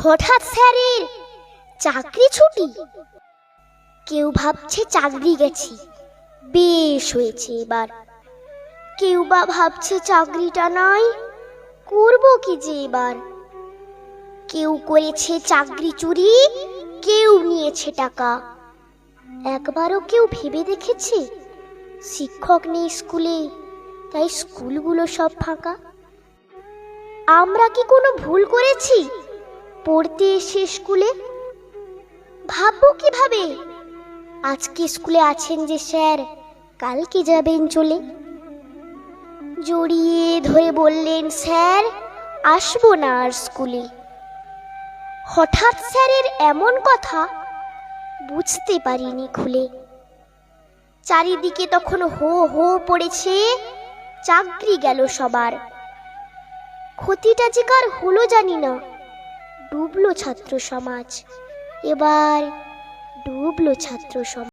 হঠাৎ স্যারের চাকরি ছুটি। কেউ ভাবছে চাকরি গেছি, বেশ হয়েছে এবার। কেউ বা ভাবছে চাকরিটা নাই, করব কি যে এবার। কেউ করেছে চাকরি চুরি, কেউ নিয়েছে টাকা। একবারও কেউ ভেবে দেখেছে শিক্ষক নেই স্কুলে, তাই স্কুলগুলো সব ফাঁকা? আমরা কি কোনো ভুল করেছি পড়তে এসে স্কুলে? ভাববো কিভাবে আজকে স্কুলে আছেন যে স্যার, কালকে যাবেন চলে। জড়িয়ে ধরে বললেন, স্যার আসবো না আর স্কুলে। হঠাৎ স্যারের এমন কথা বুঝতে পারিনি খুলে। চারিদিকে তখন হো হো পড়েছে, চাকরি গেল সবার। ক্ষতিটা যে কার হলো জানি না, ডুবলো ছাত্র সমাজ, এবার ডুবলো ছাত্র সমাজ।